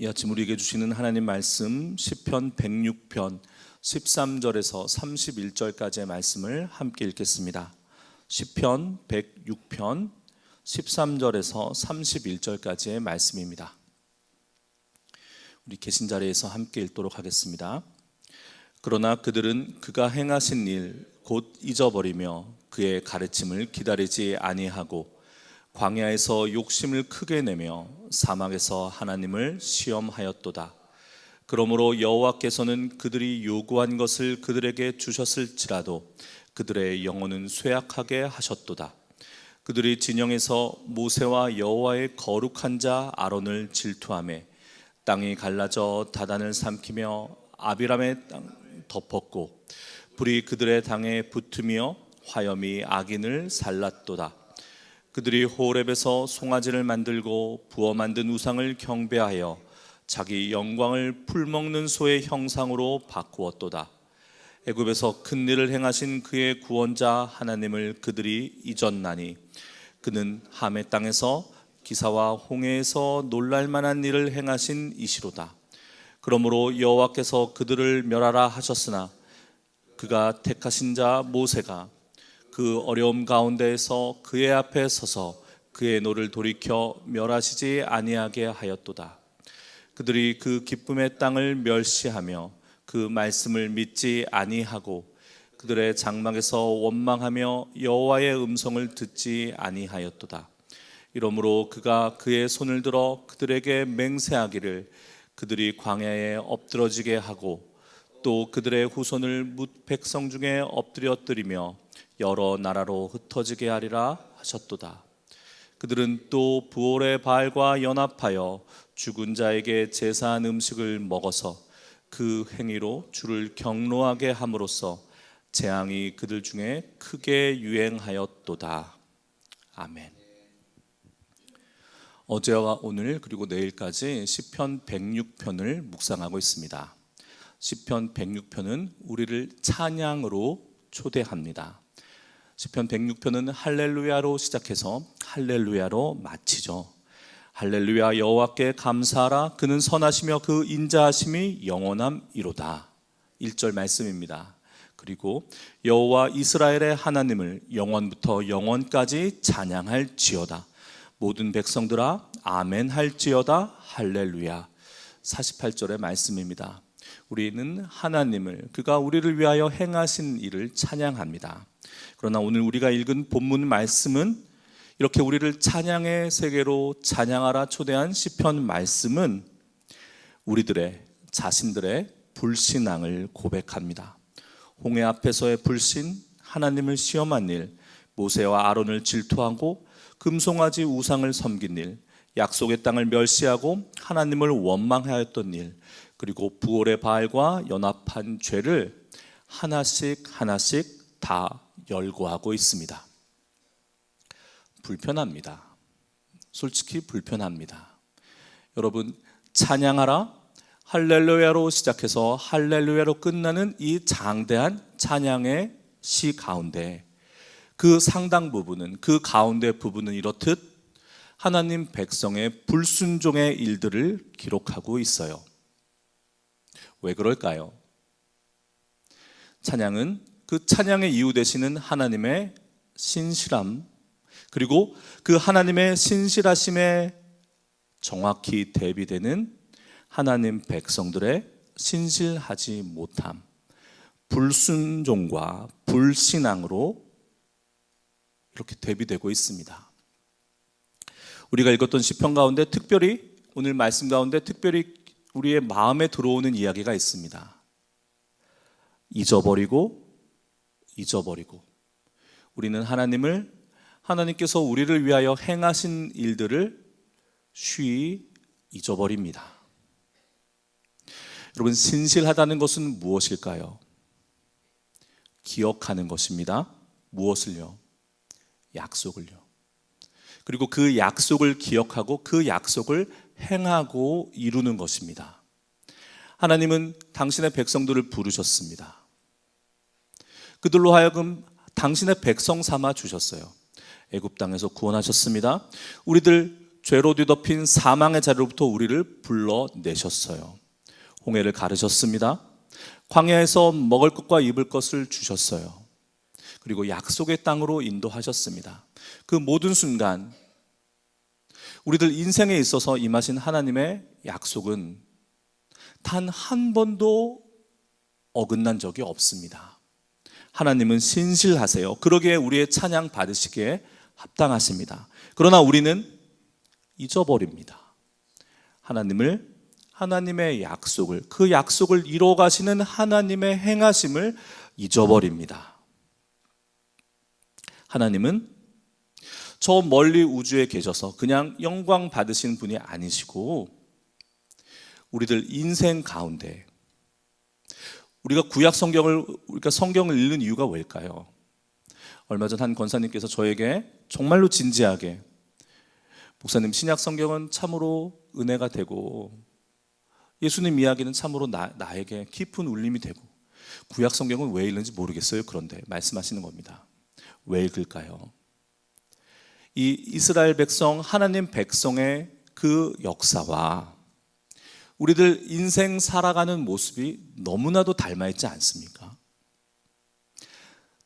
이 아침 우리에게 주시는 하나님 말씀 시편 106편 13절에서 31절까지의 말씀을 함께 읽겠습니다. 시편 106편 13절에서 31절까지의 말씀입니다. 우리 계신 자리에서 함께 읽도록 하겠습니다. 그러나 그들은 그가 행하신 일 곧 잊어버리며 그의 가르침을 기다리지 아니하고 광야에서 욕심을 크게 내며 사막에서 하나님을 시험하였도다. 그러므로 여호와께서는 그들이 요구한 것을 그들에게 주셨을지라도 그들의 영혼은 쇠약하게 하셨도다. 그들이 진영에서 모세와 여호와의 거룩한 자 아론을 질투하며 땅이 갈라져 다단을 삼키며 아비람의 땅 덮었고 불이 그들의 당에 붙으며 화염이 악인을 살랐도다. 그들이 호렙에서 송아지를 만들고 부어 만든 우상을 경배하여 자기 영광을 풀먹는 소의 형상으로 바꾸었도다. 애굽에서 큰 일을 행하신 그의 구원자 하나님을 그들이 잊었나니 그는 함의 땅에서 기사와 홍해에서 놀랄만한 일을 행하신 이시로다. 그러므로 여호와께서 그들을 멸하라 하셨으나 그가 택하신 자 모세가 그 어려움 가운데에서 그의 앞에 서서 그의 노를 돌이켜 멸하시지 아니하게 하였도다. 그들이 그 기쁨의 땅을 멸시하며 그 말씀을 믿지 아니하고 그들의 장막에서 원망하며 여호와의 음성을 듣지 아니하였도다. 이러므로 그가 그의 손을 들어 그들에게 맹세하기를 그들이 광야에 엎드러지게 하고 또 그들의 후손을 뭇 백성 중에 엎드려뜨리며 여러 나라로 흩어지게 하리라 하셨도다. 그들은 또 부올의 바알과 연합하여 죽은 자에게 제사한 음식을 먹어서 그 행위로 주를 경노하게 함으로써 재앙이 그들 중에 크게 유행하였도다. 아멘. 어제와 오늘 그리고 내일까지 시편 106편을 묵상하고 있습니다. 시편 106편은 우리를 찬양으로 초대합니다. 시편 106편은 할렐루야로 시작해서 할렐루야로 마치죠. 할렐루야 여호와께 감사하라. 그는 선하시며 그 인자하심이 영원함이로다. 1절 말씀입니다. 그리고 여호와 이스라엘의 하나님을 영원부터 영원까지 찬양할지어다. 모든 백성들아 아멘 할지어다. 할렐루야. 48절의 말씀입니다. 우리는 하나님을 그가 우리를 위하여 행하신 일을 찬양합니다. 그러나 오늘 우리가 읽은 본문 말씀은 이렇게 우리를 찬양의 세계로 찬양하라 초대한 시편 말씀은 우리들의 자신들의 불신앙을 고백합니다. 홍해 앞에서의 불신, 하나님을 시험한 일, 모세와 아론을 질투하고 금송아지 우상을 섬긴 일, 약속의 땅을 멸시하고 하나님을 원망하였던 일, 그리고 부올의 바알과 연합한 죄를 하나씩 다 열거하고 있습니다. 불편합니다. 솔직히 불편합니다. 여러분, 찬양하라 할렐루야로 시작해서 할렐루야로 끝나는 이 장대한 찬양의 시 가운데 그 상당 부분은, 그 가운데 부분은 이렇듯 하나님 백성의 불순종의 일들을 기록하고 있어요. 왜 그럴까요? 찬양은 그 찬양의 이유 되시는 하나님의 신실함, 그리고 그 하나님의 신실하심에 정확히 대비되는 하나님 백성들의 신실하지 못함, 불순종과 불신앙으로 이렇게 대비되고 있습니다. 우리가 읽었던 시편 가운데 특별히, 오늘 말씀 가운데 특별히 우리의 마음에 들어오는 이야기가 있습니다. 잊어버리고 우리는 하나님께서 우리를 위하여 행하신 일들을 쉬이 잊어버립니다. 여러분, 신실하다는 것은 무엇일까요? 기억하는 것입니다. 무엇을요? 약속을요. 그리고 그 약속을 기억하고 그 약속을 행하고 이루는 것입니다. 하나님은 당신의 백성들을 부르셨습니다. 그들로 하여금 당신의 백성 삼아 주셨어요. 애굽 땅에서 구원하셨습니다. 우리들 죄로 뒤덮인 사망의 자리로부터 우리를 불러내셨어요. 홍해를 가르셨습니다. 광야에서 먹을 것과 입을 것을 주셨어요. 그리고 약속의 땅으로 인도하셨습니다. 그 모든 순간 우리들 인생에 있어서 임하신 하나님의 약속은 단 한 번도 어긋난 적이 없습니다. 하나님은 신실하세요. 그러기에 우리의 찬양 받으시기에 합당하십니다. 그러나 우리는 잊어버립니다. 하나님의 약속을, 그 약속을 이루어 가시는 하나님의 행하심을 잊어버립니다. 하나님은 저 멀리 우주에 계셔서 그냥 영광 받으시는 분이 아니시고 우리들 인생 가운데 우리가 성경을 읽는 이유가 뭘까요? 얼마 전 한 권사님께서 저에게 정말로 진지하게 목사님, 신약 성경은 참으로 은혜가 되고 예수님 이야기는 참으로 나에게 깊은 울림이 되고 구약 성경은 왜 읽는지 모르겠어요. 그런데 말씀하시는 겁니다. 왜 읽을까요? 이 이스라엘 백성, 하나님 백성의 그 역사와 우리들 인생 살아가는 모습이 너무나도 닮아있지 않습니까?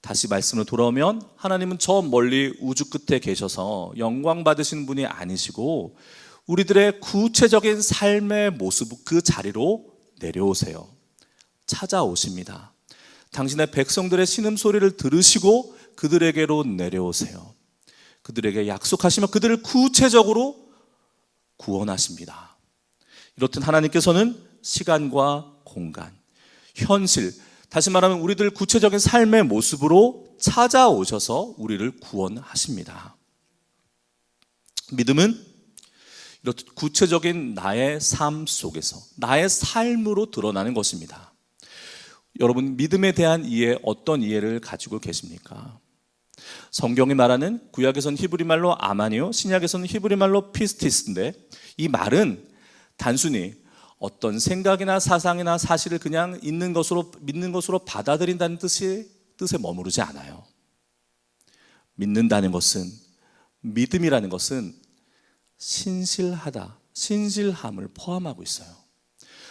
다시 말씀으로 돌아오면 하나님은 저 멀리 우주 끝에 계셔서 영광 받으시는 분이 아니시고 우리들의 구체적인 삶의 모습, 그 자리로 내려오세요. 찾아오십니다. 당신의 백성들의 신음소리를 들으시고 그들에게로 내려오세요. 그들에게 약속하시며 그들을 구체적으로 구원하십니다. 이렇듯 하나님께서는 시간과 공간, 현실, 다시 말하면 우리들 구체적인 삶의 모습으로 찾아오셔서 우리를 구원하십니다. 믿음은 이렇듯 구체적인 나의 삶 속에서 나의 삶으로 드러나는 것입니다. 여러분, 믿음에 대한 이해, 어떤 이해를 가지고 계십니까? 성경이 말하는 구약에서는 히브리 말로 아마니요, 신약에서는 히브리 말로 피스티스인데 이 말은 단순히 어떤 생각이나 사상이나 사실을 그냥 믿는 것으로 받아들인다는 뜻에 머무르지 않아요. 믿는다는 것은, 믿음이라는 것은 신실하다, 신실함을 포함하고 있어요.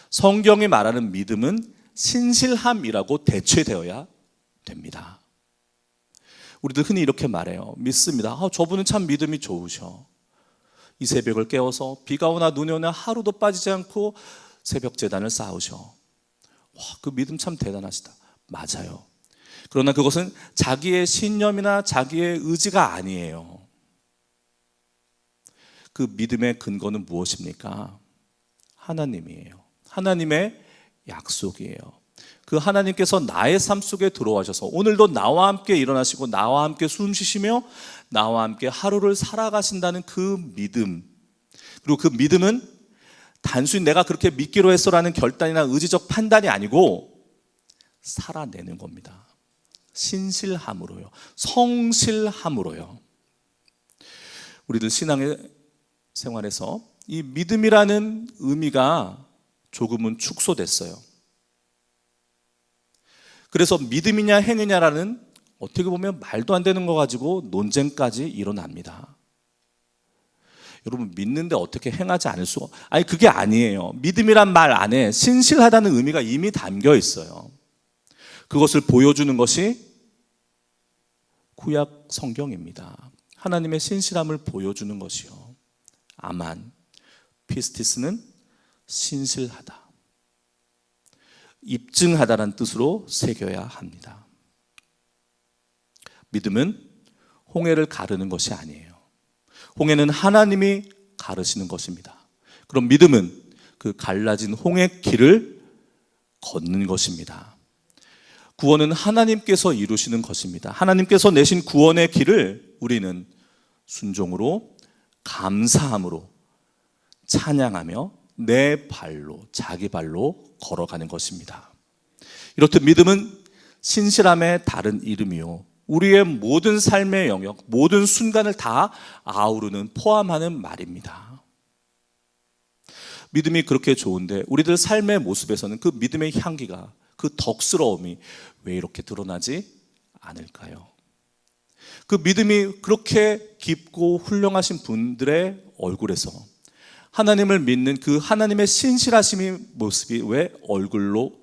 성경이 말하는 믿음은 신실함이라고 대체되어야 됩니다. 우리들 흔히 이렇게 말해요. 믿습니다. 저분은 참 믿음이 좋으셔. 이 새벽을 깨워서 비가 오나 눈이 오나 하루도 빠지지 않고 새벽 제단을 쌓으셔. 와, 그 믿음 참 대단하시다. 맞아요. 그러나 그것은 자기의 신념이나 자기의 의지가 아니에요. 그 믿음의 근거는 무엇입니까? 하나님이에요. 하나님의 약속이에요. 그 하나님께서 나의 삶 속에 들어와셔서 오늘도 나와 함께 일어나시고 나와 함께 숨 쉬시며 나와 함께 하루를 살아가신다는 그 믿음, 그리고 그 믿음은 단순히 내가 그렇게 믿기로 했어라는 결단이나 의지적 판단이 아니고 살아내는 겁니다. 신실함으로요, 성실함으로요. 우리들 신앙의 생활에서 이 믿음이라는 의미가 조금은 축소됐어요. 그래서 믿음이냐 행위냐라는 어떻게 보면 말도 안 되는 거 가지고 논쟁까지 일어납니다. 여러분, 믿는데 어떻게 행하지 않을 수가, 아니 그게 아니에요. 믿음이란 말 안에 신실하다는 의미가 이미 담겨 있어요. 그것을 보여주는 것이 구약 성경입니다. 하나님의 신실함을 보여주는 것이요. 아만, 피스티스는 신실하다, 입증하다라는 뜻으로 새겨야 합니다. 믿음은 홍해를 가르는 것이 아니에요. 홍해는 하나님이 가르시는 것입니다. 그럼 믿음은 그 갈라진 홍해 길을 걷는 것입니다. 구원은 하나님께서 이루시는 것입니다. 하나님께서 내신 구원의 길을 우리는 순종으로, 감사함으로, 찬양하며 내 발로, 자기 발로 걸어가는 것입니다. 이렇듯 믿음은 신실함의 다른 이름이요, 우리의 모든 삶의 영역, 모든 순간을 다 아우르는, 포함하는 말입니다. 믿음이 그렇게 좋은데 우리들 삶의 모습에서는 그 믿음의 향기가, 그 덕스러움이 왜 이렇게 드러나지 않을까요? 그 믿음이 그렇게 깊고 훌륭하신 분들의 얼굴에서 하나님을 믿는 그 하나님의 신실하심의 모습이 왜 얼굴로,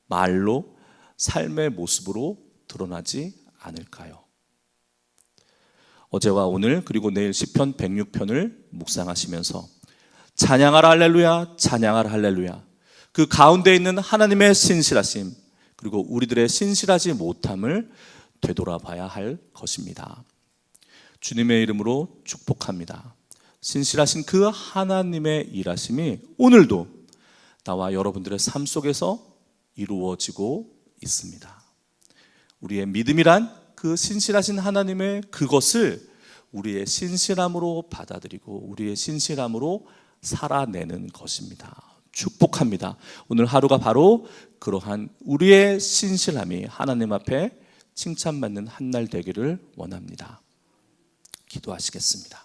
말로, 삶의 모습으로 드러나지 않을까요? 어제와 오늘 그리고 내일 시편 106편을 묵상하시면서 찬양하라 할렐루야, 찬양하라 할렐루야, 그 가운데 있는 하나님의 신실하심 그리고 우리들의 신실하지 못함을 되돌아봐야 할 것입니다. 주님의 이름으로 축복합니다. 신실하신 그 하나님의 일하심이 오늘도 나와 여러분들의 삶 속에서 이루어지고 있습니다. 우리의 믿음이란 그 신실하신 하나님의 그것을 우리의 신실함으로 받아들이고 우리의 신실함으로 살아내는 것입니다. 축복합니다. 오늘 하루가 바로 그러한 우리의 신실함이 하나님 앞에 칭찬받는 한 날 되기를 원합니다. 기도하시겠습니다.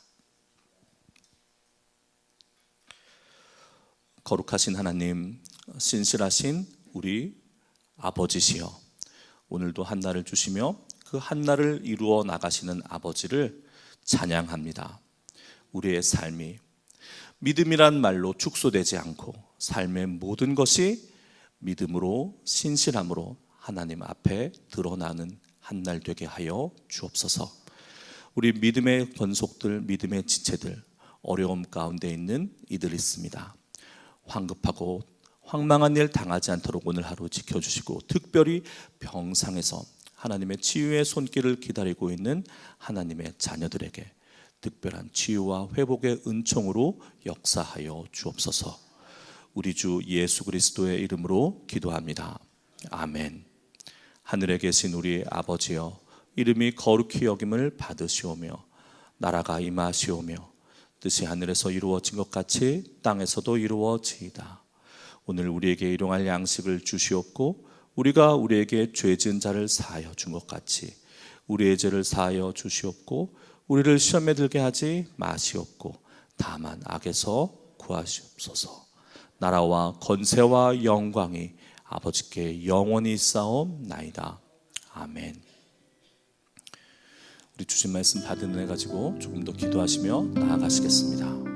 거룩하신 하나님, 신실하신 우리 아버지시여, 오늘도 한 날을 주시며 그 한 날을 이루어 나가시는 아버지를 찬양합니다. 우리의 삶이 믿음이란 말로 축소되지 않고 삶의 모든 것이 믿음으로 신실함으로 하나님 앞에 드러나는 한 날 되게 하여 주옵소서. 우리 믿음의 권속들, 믿음의 지체들, 어려움 가운데 있는 이들 있습니다. 황급하고 황망한 일 당하지 않도록 오늘 하루 지켜주시고, 특별히 병상에서 하나님의 치유의 손길을 기다리고 있는 하나님의 자녀들에게 특별한 치유와 회복의 은총으로 역사하여 주옵소서. 우리 주 예수 그리스도의 이름으로 기도합니다. 아멘. 하늘에 계신 우리 아버지여, 이름이 거룩히 여김을 받으시오며 나라가 임하시오며 뜻이 하늘에서 이루어진 것 같이 땅에서도 이루어지이다. 오늘 우리에게 일용할 양식을 주시옵고, 우리가 우리에게 죄 지은 자를 사하여 준 것 같이 우리의 죄를 사하여 주시옵고, 우리를 시험에 들게 하지 마시옵고 다만 악에서 구하시옵소서. 나라와 권세와 영광이 아버지께 영원히 있사옵나이다. 아멘. 우리 주신 말씀 받은 은혜 가지고 조금 더 기도하시며 나아가시겠습니다.